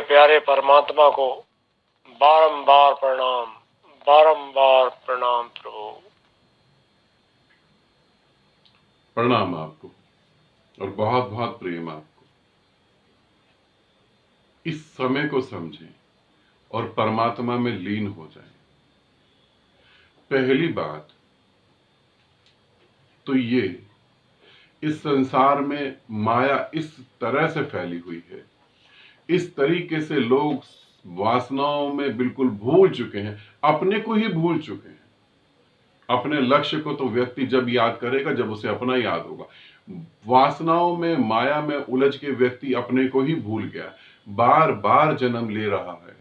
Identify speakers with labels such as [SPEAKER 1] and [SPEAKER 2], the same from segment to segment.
[SPEAKER 1] प्यारे परमात्मा को बारंबार प्रणाम प्रभु।
[SPEAKER 2] प्रणाम आपको और बहुत बहुत प्रेम आपको। इस समय को समझें और परमात्मा में लीन हो जाएं। पहली बात तो ये, इस संसार में माया इस तरह से फैली हुई है, इस तरीके से लोग वासनाओं में बिल्कुल भूल चुके हैं, अपने को ही भूल चुके हैं। अपने लक्ष्य को तो व्यक्ति जब याद करेगा जब उसे अपना याद होगा। वासनाओं में, माया में उलझ के व्यक्ति अपने को ही भूल गया, बार बार जन्म ले रहा है,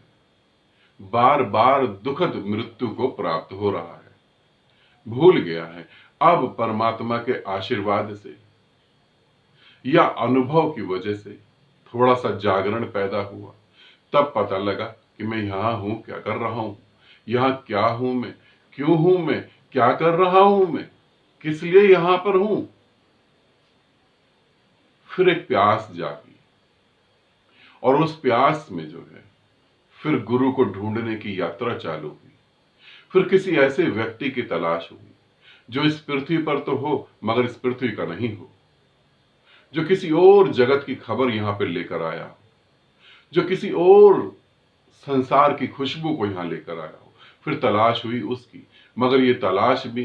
[SPEAKER 2] बार बार दुखद मृत्यु को प्राप्त हो रहा है, भूल गया है। अब परमात्मा के आशीर्वाद से या अनुभव की वजह से थोड़ा सा जागरण पैदा हुआ, तब पता लगा कि मैं यहां हूं, क्या कर रहा हूं, यहां क्या हूं मैं, क्यों हूं मैं, क्या कर रहा हूं मैं, किस लिए यहां पर हूं। फिर एक प्यास जागी और उस प्यास में जो है फिर गुरु को ढूंढने की यात्रा चालू हुई। फिर किसी ऐसे व्यक्ति की तलाश हुई जो इस पृथ्वी पर तो हो मगर इस पृथ्वी का नहीं हो, जो किसी और जगत की खबर यहां पर लेकर आया, जो किसी और संसार की खुशबू को यहां लेकर आया हो। फिर तलाश हुई उसकी, मगर ये तलाश भी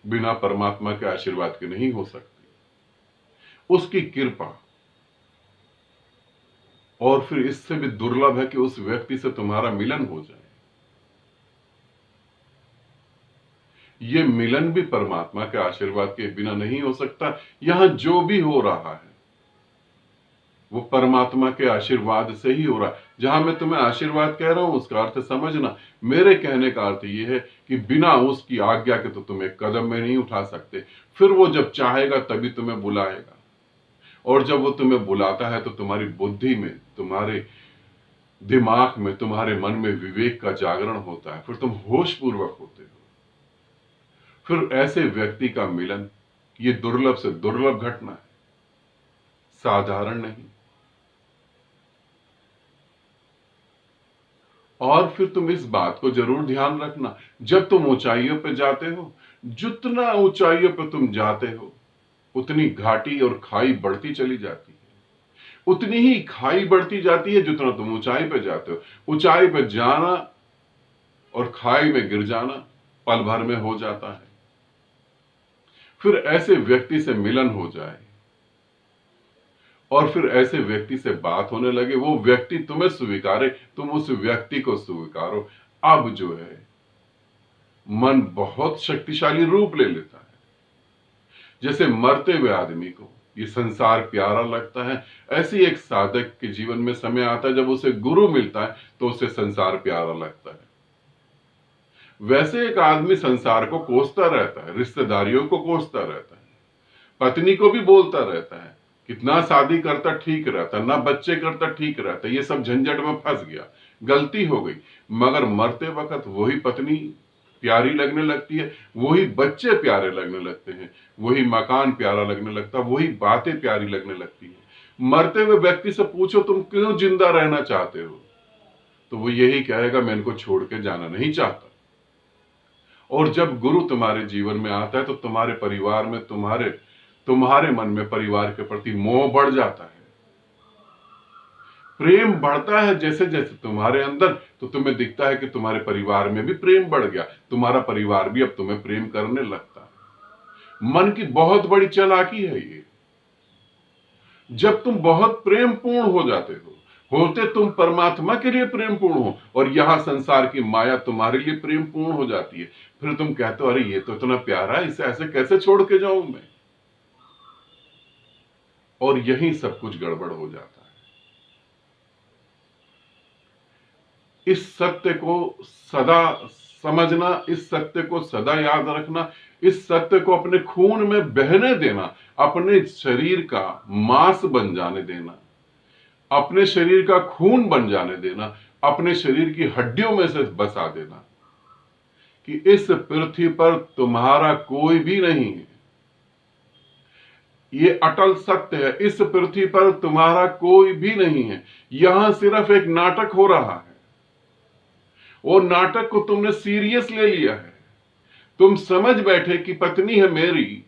[SPEAKER 2] बिना परमात्मा के आशीर्वाद के नहीं हो सकती, उसकी कृपा। और फिर इससे भी दुर्लभ है कि उस व्यक्ति से तुम्हारा मिलन हो जाए। ये मिलन भी परमात्मा के आशीर्वाद के बिना नहीं हो सकता। यहां जो भी हो रहा है वो परमात्मा के आशीर्वाद से ही हो रहा है। जहां मैं तुम्हें आशीर्वाद कह रहा हूं उसका अर्थ समझना। मेरे कहने का अर्थ यह है कि बिना उसकी आज्ञा के तो तुम एक कदम में नहीं उठा सकते। फिर वो जब चाहेगा तभी तुम्हें बुलाएगा, और जब वो तुम्हें बुलाता है तो तुम्हारी बुद्धि में, तुम्हारे दिमाग में, तुम्हारे मन में विवेक का जागरण होता है, फिर तुम होश पूर्वक होते हो। फिर ऐसे व्यक्ति का मिलन ये दुर्लभ से दुर्लभ घटना है, साधारण नहीं। और फिर तुम इस बात को जरूर ध्यान रखना, जब तुम ऊंचाइयों पर जाते हो, जितना ऊंचाइयों पर तुम जाते हो उतनी घाटी और खाई बढ़ती चली जाती है। उतनी ही खाई बढ़ती जाती है जितना तुम ऊंचाई पर जाते हो। ऊंचाई पर जाना और खाई में गिर जाना पल भर में हो जाता है। फिर ऐसे व्यक्ति से मिलन हो जाए और फिर ऐसे व्यक्ति से बात होने लगे, वो व्यक्ति तुम्हें स्वीकारे, तुम उस व्यक्ति को स्वीकारो। अब जो है मन बहुत शक्तिशाली रूप ले लेता है। जैसे मरते हुए आदमी को ये संसार प्यारा लगता है, ऐसी एक साधक के जीवन में समय आता है जब उसे गुरु मिलता है तो उसे संसार प्यारा लगता है। वैसे एक आदमी संसार को कोसता रहता है, रिश्तेदारियों को कोसता रहता है, पत्नी को भी बोलता रहता है, कितना शादी करता ठीक रहता, ना बच्चे करता ठीक रहता, ये सब झंझट में फंस गया, गलती हो गई। मगर मरते वक्त वही पत्नी प्यारी लगने लगती है, वही बच्चे प्यारे लगने लगते हैं, वही मकान प्यारा लगने लगता, वही बातें प्यारी लगने लगती है। मरते हुए व्यक्ति से पूछो तुम क्यों जिंदा रहना चाहते हो, तो वो यही कहेगा मैं इनको छोड़ के जाना नहीं चाहता। और जब गुरु तुम्हारे जीवन में आता है तो तुम्हारे परिवार में, तुम्हारे मन में परिवार के प्रति मोह बढ़ जाता है, प्रेम बढ़ता है जैसे जैसे तुम्हारे अंदर, तो तुम्हें दिखता है कि तुम्हारे परिवार में भी प्रेम बढ़ गया, तुम्हारा परिवार भी अब तुम्हें प्रेम करने लगता है। मन की बहुत बड़ी चालाकी है ये। जब तुम बहुत प्रेम पूर्ण हो जाते हो, होते तुम परमात्मा के लिए प्रेम पूर्ण हो, और यहां संसार की माया तुम्हारे लिए प्रेम पूर्ण हो जाती है, फिर तुम कहते हो अरे ये तो इतना प्यारा है, इसे ऐसे कैसे छोड़ के जाऊं मैं। और यही सब कुछ गड़बड़ हो जाता है। इस सत्य को सदा समझना, इस सत्य को सदा याद रखना, इस सत्य को अपने खून में बहने देना, अपने शरीर का मांस बन जाने देना, अपने शरीर का खून बन जाने देना, अपने शरीर की हड्डियों में से बसा देना कि इस पृथ्वी पर तुम्हारा कोई भी नहीं है। ये अटल सत्य है। इस पृथ्वी पर तुम्हारा कोई भी नहीं है। यहां सिर्फ एक नाटक हो रहा है। वो नाटक को तुमने सीरियस ले लिया है। तुम समझ बैठे कि पत्नी है मेरी।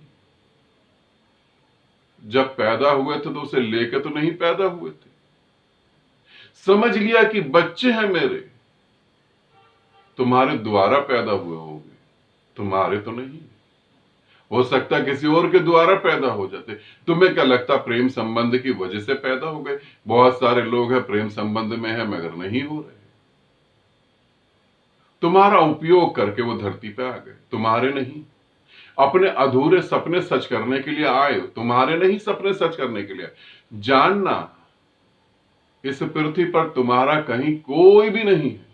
[SPEAKER 2] जब पैदा हुए थे तो उसे लेके तो नहीं पैदा हुए थे। समझ लिया कि बच्चे हैं मेरे, तुम्हारे द्वारा पैदा हुए होंगे, तुम्हारे तो नहीं। हो सकता है किसी और के द्वारा पैदा हो जाते। तुम्हें क्या लगता प्रेम संबंध की वजह से पैदा हो गए? बहुत सारे लोग हैं प्रेम संबंध में है मगर नहीं हो रहे। तुम्हारा उपयोग करके वो धरती पे आ गए, तुम्हारे नहीं। अपने अधूरे सपने सच करने के लिए आए, तुम्हारे नहीं सपने सच करने के लिए। जानना, इस पृथ्वी पर तुम्हारा कहीं कोई भी नहीं है।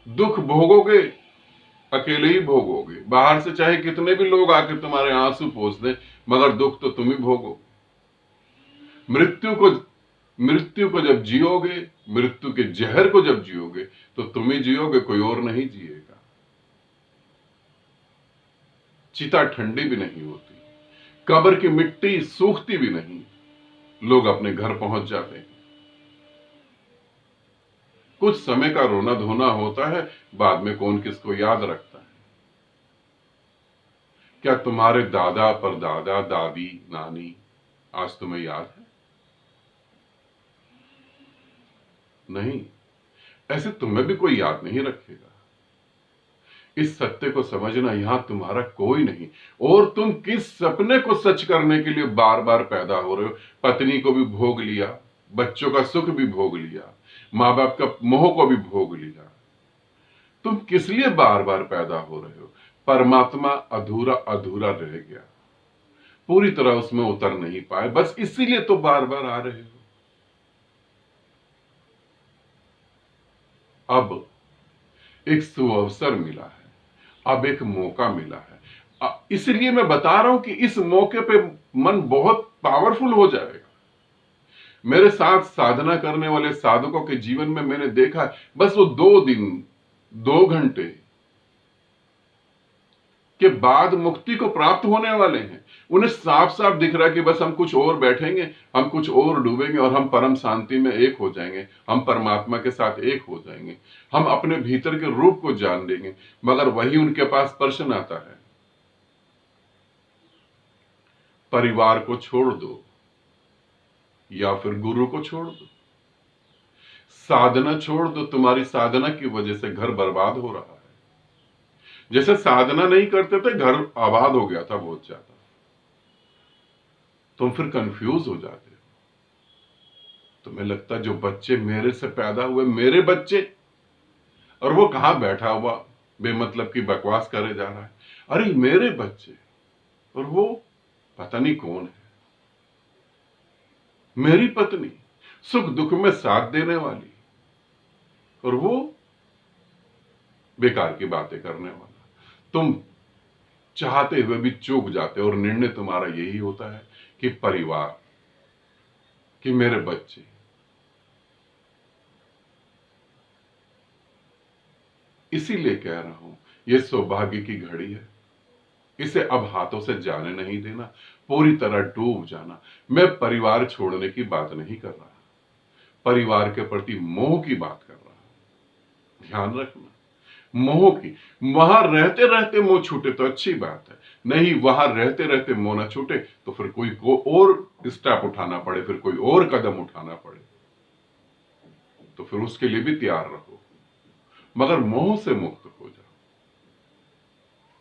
[SPEAKER 2] दुख भोगोगे, अकेले ही भोगोगे। बाहर से चाहे कितने भी लोग आकर तुम्हारे आंसू पोंछ दें, मगर दुख तो तुम ही भोगो। मृत्यु को जब जियोगे, मृत्यु के जहर को जब जियोगे, तो तुम ही जियोगे, कोई और नहीं जिएगा। चिता ठंडी भी नहीं होती, कब्र की मिट्टी सूखती भी नहीं, लोग अपने घर पहुंच जाते हैं। कुछ समय का रोना धोना होता है, बाद में कौन किसको याद रखता है। क्या तुम्हारे दादा परदादा दादी नानी आज तुम्हें याद है? नहीं। ऐसे तुम्हें भी कोई याद नहीं रखेगा। इस सत्य को समझना, यहां तुम्हारा कोई नहीं। और तुम किस सपने को सच करने के लिए बार बार पैदा हो रहे हो? पत्नी को भी भोग लिया, बच्चों का सुख भी भोग लिया, मां बाप का मोह को भी भोग लिया। तुम किस लिए बार बार पैदा हो रहे हो? परमात्मा अधूरा अधूरा रह गया, पूरी तरह उसमें उतर नहीं पाए, बस इसीलिए तो बार बार आ रहे हो। अब एक सुअवसर मिला है, अब एक मौका मिला है। इसलिए मैं बता रहा हूं कि इस मौके पे मन बहुत पावरफुल हो जाएगा। मेरे साथ साधना करने वाले साधकों के जीवन में मैंने देखा है, बस वो 2 दिन 2 घंटे के बाद मुक्ति को प्राप्त होने वाले हैं। उन्हें साफ साफ दिख रहा है कि बस हम कुछ और बैठेंगे, हम कुछ और डूबेंगे और हम परम शांति में एक हो जाएंगे, हम परमात्मा के साथ एक हो जाएंगे, हम अपने भीतर के रूप को जान लेंगे। मगर वही उनके पास प्रश्न आता है, परिवार को छोड़ दो या फिर गुरु को छोड़ दो, साधना छोड़ दो। तुम्हारी साधना की वजह से घर बर्बाद हो रहा है। जैसे साधना नहीं करते थे घर आबाद हो गया था बहुत ज्यादा। तुम फिर कंफ्यूज हो जाते हो। तुम्हें लगता जो बच्चे मेरे से पैदा हुए, मेरे बच्चे, और वो कहां बैठा हुआ बेमतलब की बकवास करे जा रहा है। अरे मेरे बच्चे, और वो पता नहीं कौन है। मेरी पत्नी, सुख दुख में साथ देने वाली, और वो बेकार की बातें करने वाला। तुम चाहते हुए भी चूक जाते हो और निर्णय तुम्हारा यही होता है कि परिवार, कि मेरे बच्चे। इसीलिए कह रहा हूं, यह सौभाग्य की घड़ी है, इसे अब हाथों से जाने नहीं देना, पूरी तरह डूब जाना। मैं परिवार छोड़ने की बात नहीं कर रहा, परिवार के प्रति मोह की बात कर रहा हूं। ध्यान रखना, मोह की। वहां रहते रहते मोह छूटे तो अच्छी बात है, नहीं वहां रहते रहते मोह ना छूटे तो फिर कोई और स्टेप उठाना पड़े, फिर कोई और कदम उठाना पड़े, तो फिर उसके लिए भी तैयार रहो। मगर मोह से मुक्त हो जाओ,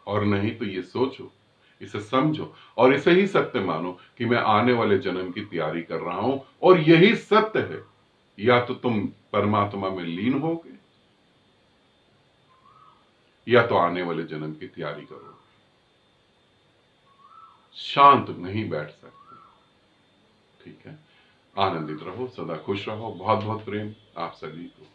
[SPEAKER 2] और नहीं तो ये सोचो, इसे समझो और इसे ही सत्य मानो कि मैं आने वाले जन्म की तैयारी कर रहा हूं और यही सत्य है। या तो तुम परमात्मा में लीन होगे या तो आने वाले जन्म की तैयारी करोगे। शांत नहीं बैठ सकते। ठीक है, आनंदित रहो, सदा खुश रहो। बहुत बहुत प्रेम आप सभी को।